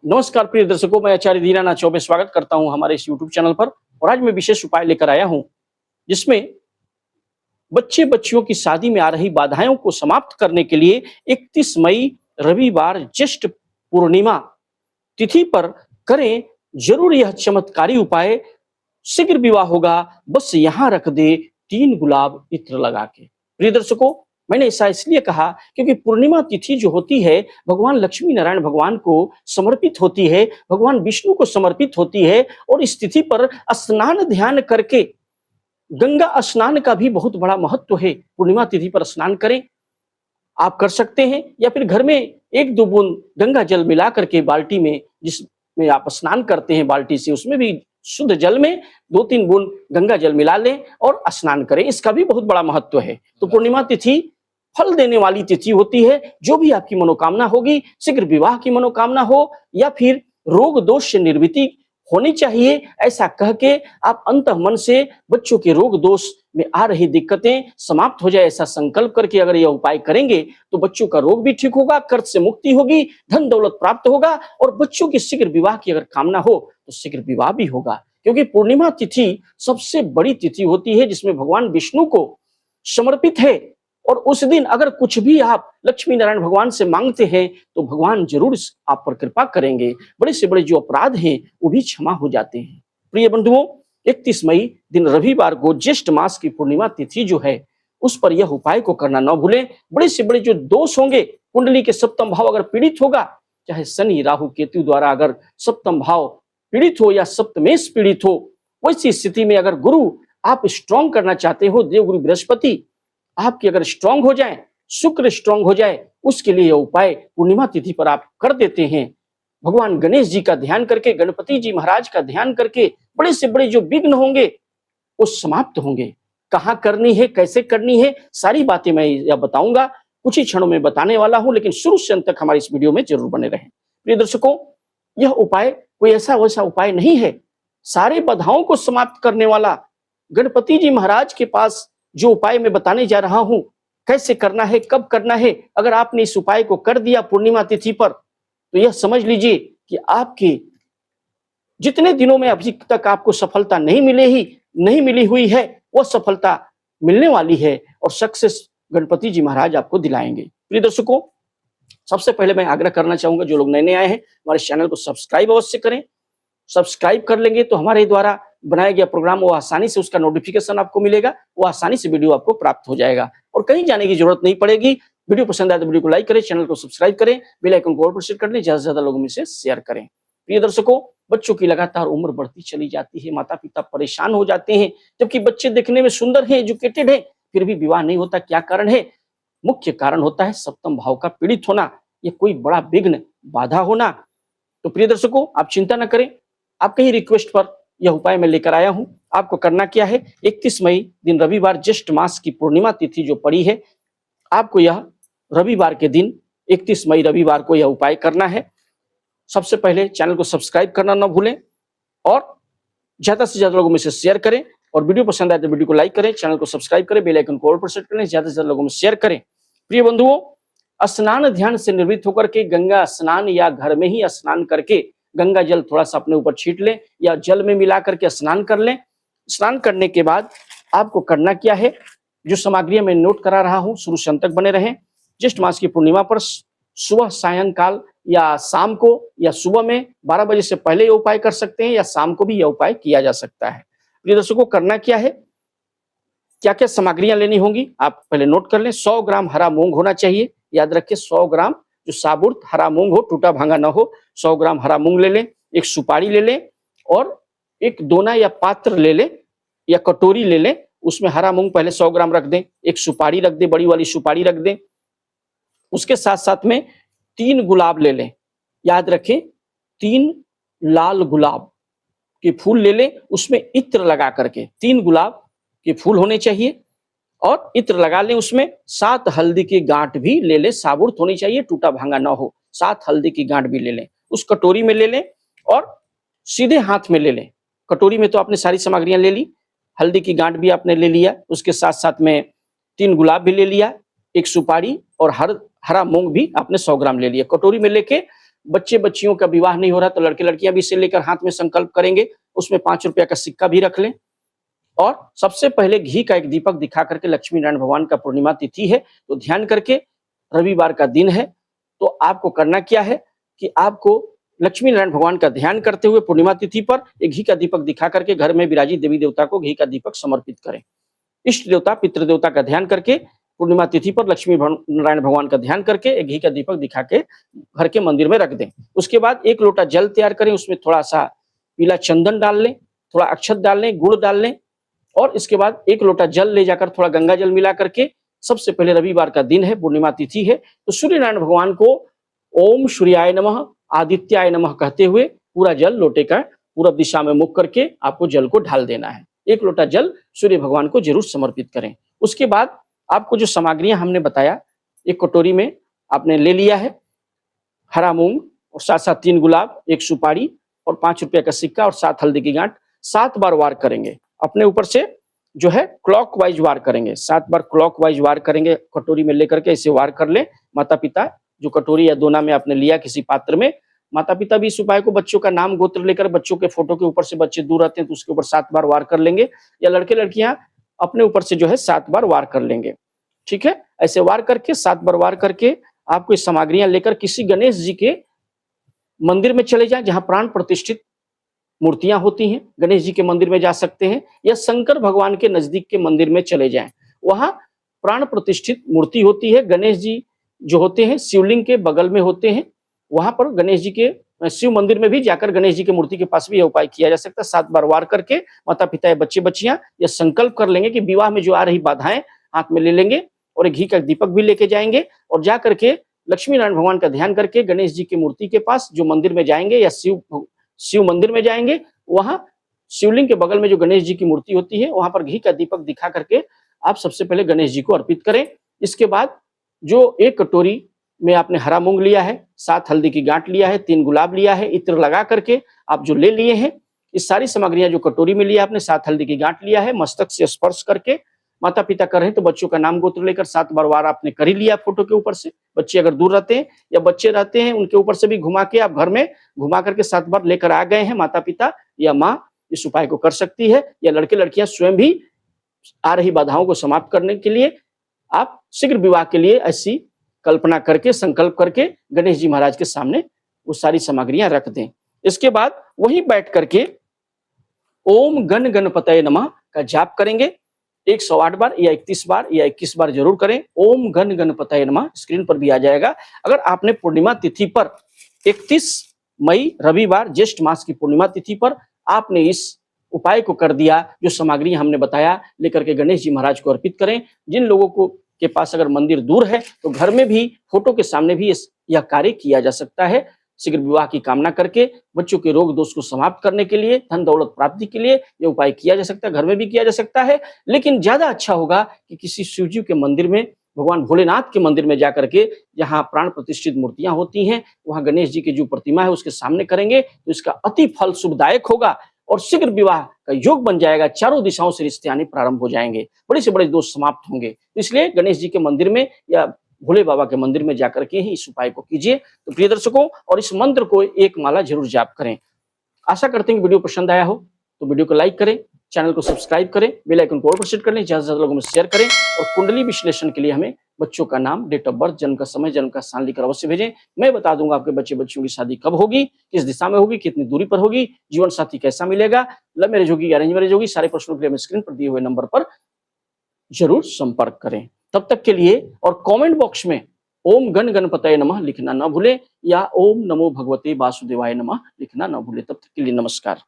नमस्कार प्रिय दर्शकों, मैं आचार्य दीनानाथ चौबे स्वागत करता हूं हमारे इस यूट्यूब चैनल पर। और आज मैं विशेष उपाय लेकर आया हूं जिसमें बच्चे बच्चियों की शादी में आ रही बाधाओं को समाप्त करने के लिए 31 मई रविवार ज्येष्ठ पूर्णिमा तिथि पर करें जरूर यह चमत्कारी उपाय। शीघ्र विवाह होगा, बस यहाँ रख दे 3 गुलाब इत्र लगा के। प्रिय दर्शकों, मैंने ऐसा इसलिए कहा क्योंकि पूर्णिमा तिथि जो होती है भगवान लक्ष्मी नारायण भगवान को समर्पित होती है, भगवान विष्णु को समर्पित होती है। और इस तिथि पर स्नान ध्यान करके गंगा स्नान का भी बहुत बड़ा महत्व है। पूर्णिमा तिथि पर स्नान करें, आप कर सकते हैं, या फिर घर में 1-2 बूंद गंगा जल मिला करके बाल्टी में, जिसमें आप स्नान करते हैं बाल्टी से, उसमें भी शुद्ध जल में 2-3 बूंद गंगा जल मिला लें और स्नान करें। इसका भी बहुत बड़ा महत्व है। तो पूर्णिमा तिथि फल देने वाली तिथि होती है। जो भी आपकी मनोकामना होगी, शीघ्र विवाह की मनोकामना हो या फिर रोग दोष से निर्वृत्ति होनी चाहिए, ऐसा कह के आप अंतः मन से बच्चों के रोग दोष में आ रही दिक्कतें समाप्त हो जाए, ऐसा संकल्प करके अगर यह उपाय करेंगे तो बच्चों का रोग भी ठीक होगा, कर्ज से मुक्ति होगी, धन दौलत प्राप्त होगा और बच्चों की शीघ्र विवाह की अगर कामना हो तो शीघ्र विवाह भी होगा। क्योंकि पूर्णिमा तिथि सबसे बड़ी तिथि होती है जिसमें भगवान विष्णु को समर्पित है। और उस दिन अगर कुछ भी आप लक्ष्मी नारायण भगवान से मांगते हैं तो भगवान जरूर आप पर कृपा करेंगे। बड़े से बड़े जो अपराध हैं वो भी क्षमा हो जाते हैं। प्रिय बंधुओं, 31 मई दिन रविवार को ज्येष्ठ मास की पूर्णिमा तिथि जो है उस पर यह उपाय को करना न भूलें। बड़े से बड़े जो दोष होंगे, कुंडली के सप्तम भाव अगर पीड़ित होगा, चाहे शनि राहु केतु द्वारा अगर सप्तम भाव पीड़ित हो या सप्तमेश पीड़ित हो, वैसी स्थिति में अगर गुरु आप स्ट्रॉन्ग करना चाहते हो, देवगुरु बृहस्पति आपकी अगर स्ट्रांग हो जाए, शुक्र स्ट्रांग हो जाए, उसके लिए यह उपाय पूर्णिमा तिथि पर आप कर देते हैं। भगवान गणेश जी का ध्यान करके, गणपति जी महाराज का ध्यान करके बड़े से बड़े जो विघ्न होंगे वो समाप्त होंगे। कहाँ करनी है, कैसे करनी है, सारी बातें मैं यह बताऊंगा, कुछ ही क्षणों में बताने वाला हूं, लेकिन शुरू से अंत तक हमारे इस वीडियो में जरूर बने रहें। प्रिय दर्शकों, यह उपाय कोई ऐसा वैसा उपाय नहीं है, सारे बाधाओं को समाप्त करने वाला गणपति जी महाराज के पास जो उपाय मैं बताने जा रहा हूं, कैसे करना है, कब करना है, अगर आपने इस उपाय को कर दिया पूर्णिमा तिथि पर तो यह समझ लीजिए कि आपके जितने दिनों में अभी तक आपको सफलता नहीं मिली हुई है, वह सफलता मिलने वाली है और सक्सेस गणपति जी महाराज आपको दिलाएंगे। प्रिय दर्शकों, सबसे पहले मैं आग्रह करना चाहूंगा, जो लोग नए नए आए हैं हमारे चैनल को सब्सक्राइब अवश्य करें। सब्सक्राइब कर लेंगे तो हमारे द्वारा बनाया गया प्रोग्राम वो आसानी से उसका नोटिफिकेशन आपको मिलेगा, वो आसानी से वीडियो आपको प्राप्त हो जाएगा और कहीं जाने की जरूरत नहीं पड़ेगी। वीडियो पसंद आए तो वीडियो को लाइक करें, चैनल को सब्सक्राइब करें, बेल आइकन को ऑल पर सेट कर लें, ज्यादा से ज्यादा लोगों में से शेयर करें। प्रिय दर्शकों, बच्चों की लगातार उम्र बढ़ती चली जाती है, माता पिता परेशान हो जाते हैं, जबकि बच्चे देखने में सुंदर हैं, एजुकेटेड हैं, फिर भी विवाह नहीं होता। क्या कारण है? मुख्य कारण होता है सप्तम भाव का पीड़ित होना, यह कोई बड़ा विघ्न बाधा होना। तो प्रिय दर्शकों, आप चिंता न करें, आपके ही रिक्वेस्ट पर यह उपाय मैं लेकर आया हूं। आपको करना क्या है, 31 मई दिन रविवार ज्येष्ठ मास की पूर्णिमा तिथि जो पड़ी है, आपको यह रविवार के दिन 31 मई रविवार को यह उपाय करना है। सबसे पहले चैनल को सब्सक्राइब करना न भूलें और ज्यादा से ज्यादा लोगों में से शेयर करें और वीडियो पसंद आए तो वीडियो को लाइक करें, चैनल को सब्सक्राइब करें, बेल आइकन को ऑल पर सेट करें, ज्यादा से ज्यादा लोगों में शेयर करें। प्रिय बंधुओं, स्नान ध्यान से निवृत्त होकर के गंगा स्नान या घर में ही स्नान करके गंगा जल थोड़ा सा अपने ऊपर छीट लें या जल में मिला करके स्नान कर लें। स्नान करने के बाद आपको करना क्या है, जो सामग्रियां मैं नोट करा रहा हूं, शुरू से अंत तक बने रहें। ज्येष्ठ मास की पूर्णिमा पर सुबह सायंकाल या शाम को या सुबह में 12 बजे से पहले ये उपाय कर सकते हैं या शाम को भी यह उपाय किया जा सकता है। प्रिय दर्शकों, करना क्या है, क्या क्या सामग्रियां लेनी होंगी आप पहले नोट कर लें। 100 ग्राम हरा मूंग होना चाहिए, याद रखिए 100 ग्राम जो साबुत हरा मूंग हो, टूटा भांगा ना हो, 100 ग्राम हरा मूंग ले लें। एक सुपारी ले लें और एक दोना या पात्र ले लें या कटोरी ले लें, उसमें हरा मूंग पहले 100 ग्राम रख दें, एक सुपारी रख दें, बड़ी वाली सुपारी रख दें। उसके साथ साथ में 3 गुलाब ले लें, याद रखें 3 लाल गुलाब के फूल ले लें, उसमें इत्र लगा करके 3 गुलाब के फूल होने चाहिए और इत्र लगा लें। उसमें 7 हल्दी की गांठ भी ले लें, साबुत होनी चाहिए, टूटा भांगा ना हो, 7 हल्दी की गांठ भी ले लें। उस कटोरी में ले लें और सीधे हाथ में ले लें। कटोरी में तो आपने सारी सामग्रियां ले ली, हल्दी की गांठ भी आपने ले लिया, उसके साथ साथ में 3 गुलाब भी ले लिया, एक सुपारी और हरा मूंग भी आपने 100 ग्राम ले लिया। कटोरी में लेके बच्चे बच्चियों का विवाह नहीं हो रहा तो लड़के लड़कियां भी इसे लेकर हाथ में संकल्प करेंगे, उसमें 5 रुपया का सिक्का भी रख लें। और सबसे पहले घी का एक दीपक दिखा करके, लक्ष्मी नारायण भगवान का पूर्णिमा तिथि है तो ध्यान करके, रविवार का दिन है, तो आपको करना क्या है कि आपको लक्ष्मी नारायण भगवान का ध्यान करते हुए पूर्णिमा तिथि पर एक घी का दीपक दिखा करके घर में विराजित देवी देवता को घी का दीपक समर्पित करें। इष्ट देवता पितृ देवता का ध्यान करके पूर्णिमा तिथि पर लक्ष्मी नारायण भगवान का ध्यान करके एक घी का दीपक दिखा के घर के मंदिर में रख दें। उसके बाद 1 लोटा जल तैयार करें, उसमें थोड़ा सा पीला चंदन डाल लें, थोड़ा अक्षत डाल लें, गुड़ डाल लें और इसके बाद 1 लोटा जल ले जाकर थोड़ा गंगा जल मिला करके, सबसे पहले रविवार का दिन है, पूर्णिमा तिथि है, तो सूर्य नारायण भगवान को ओम सूर्याय नमः आदित्याय नमः कहते हुए पूरा जल लोटे का पूरब दिशा में मुख करके आपको जल को ढाल देना है। 1 लोटा जल सूर्य भगवान को जरूर समर्पित करें। उसके बाद आपको जो सामग्रियां हमने बताया, एक कटोरी में आपने ले लिया है हरा मूंग और साथ-साथ 3 गुलाब, 1 सुपारी और 5 रुपया का सिक्का और 7 हल्दी की गांठ। 7 बार वार करेंगे, अपने ऊपर से जो है क्लॉकवाइज वार करेंगे, 7 बार क्लॉकवाइज वार करेंगे, कटोरी में लेकर के ऐसे वार कर ले। माता पिता जो कटोरी या दोना में आपने लिया किसी पात्र में, माता पिता भी इस उपाय को बच्चों का नाम गोत्र लेकर, बच्चों के फोटो के ऊपर से बच्चे दूर रहते हैं तो उसके ऊपर 7 बार वार कर लेंगे, या लड़के लड़कियां अपने ऊपर से जो है 7 बार वार कर लेंगे। ठीक है, ऐसे वार करके 7 बार वार करके आपको ये सामग्रियां लेकर किसी गणेश जी के मंदिर में चले जाएं जहां प्राण प्रतिष्ठित मूर्तियां होती हैं। गणेश जी के मंदिर में जा सकते हैं या शंकर भगवान के नजदीक के मंदिर में चले जाएं, वहां प्राण प्रतिष्ठित मूर्ति होती है। गणेश जी जो होते हैं शिवलिंग के बगल में होते हैं, वहां पर गणेश जी के शिव मंदिर में भी जाकर गणेश जी की मूर्ति के पास भी यह उपाय किया जा सकता है। 7 बार वार करके माता पिता या बच्चे बच्चियां यह संकल्प कर लेंगे कि विवाह में जो आ रही बाधाएं हाथ में ले लेंगे और एक घी का दीपक भी लेके जाएंगे और जा करके लक्ष्मी नारायण भगवान का ध्यान करके गणेश जी की मूर्ति के पास जो मंदिर में जाएंगे या शिव मंदिर में जाएंगे, वहां शिवलिंग के बगल में जो गणेश जी की मूर्ति होती है वहां पर घी का दीपक दिखा करके आप सबसे पहले गणेश जी को अर्पित करें। इसके बाद जो 1 कटोरी में आपने हरा मूंग लिया है, 7 हल्दी की गांठ लिया है, 3 गुलाब लिया है, इत्र लगा करके आप जो ले लिए हैं, इस सारी सामग्रियां जो कटोरी में लिया आपने, 7 हल्दी की गांठ लिया है, मस्तक से स्पर्श करके माता पिता कर रहे हैं तो बच्चों का नाम गोत्र लेकर 7 बार वार आपने कर ही लिया फोटो के ऊपर से। बच्चे अगर दूर रहते हैं या बच्चे रहते हैं उनके ऊपर से भी घुमा के आप घर में घुमा करके 7 बार लेकर आ गए हैं, माता पिता या माँ इस उपाय को कर सकती है, या लड़के लड़कियां स्वयं भी आ रही बाधाओं को समाप्त करने के लिए आप शीघ्र विवाह के लिए ऐसी कल्पना करके संकल्प करके गणेश जी महाराज के सामने वो सारी सामग्रियां रख दें। इसके बाद वहीं बैठ करके ओम गण गणपतये नमः का जाप करेंगे 108 बार या 31 बार या 21 बार जरूर करें। ओम गण गणपतये नमः स्क्रीन पर भी आ जाएगा। अगर आपने पूर्णिमा तिथि पर 31 मई रविवार ज्येष्ठ मास की पूर्णिमा तिथि पर आपने इस उपाय को कर दिया, जो सामग्री हमने बताया लेकर के गणेश जी महाराज को अर्पित करें। जिन लोगों को के पास अगर मंदिर दूर है तो घर में भी फोटो के सामने भी यह कार्य किया जा सकता है। शीघ्र विवाह की कामना करके बच्चों के रोग दोष को समाप्त करने के लिए, धन दौलत प्राप्ति के लिए यह उपाय किया जा सकता है। घर में भी किया जा सकता है, लेकिन ज्यादा अच्छा होगा कि किसी शिव जी के मंदिर में, भगवान भोलेनाथ के मंदिर में जाकर के, जहां प्राण प्रतिष्ठित मूर्तियां होती हैं, वहां गणेश जी की जो प्रतिमा है उसके सामने करेंगे तो इसका अति फल शुभदायक होगा और शीघ्र विवाह का योग बन जाएगा। चारों दिशाओं से रिश्ते आने प्रारंभ हो जाएंगे, बड़े से बड़े दोष समाप्त होंगे। तो इसलिए गणेश जी के मंदिर में या भोले बाबा के मंदिर में जाकर के ही इस उपाय को कीजिए। तो प्रिय दर्शकों, और इस मंत्र को 1 माला जरूर जाप करें। आशा करते हैं कि वीडियो पसंद आया हो तो वीडियो को लाइक करें, चैनल को सब्सक्राइब करें, बेल आइकन को ऑल पर सेट कर लें, ज्यादा से ज्यादा लोगों में शेयर करें और कुंडली विश्लेषण के लिए हमें बच्चों का नाम, डेट ऑफ बर्थ, जन्म का समय, जन्म का स्थान लिखकर अवश्य भेजें। मैं बता दूंगा आपके बच्चे बच्चियों की शादी कब होगी, किस दिशा में होगी, कितनी दूरी पर होगी, जीवन साथी कैसा मिलेगा, लव मैरिज होगी या अरेंज मैरिज होगी। सारे प्रश्नों के लिए हमें स्क्रीन पर दिए हुए नंबर पर जरूर संपर्क करें। तब तक के लिए और कमेंट बॉक्स में ओम गण गणपतये नमः लिखना न भूलें या ओम नमो भगवते वासुदेवाय नमः लिखना न भूलें। तब तक के लिए नमस्कार।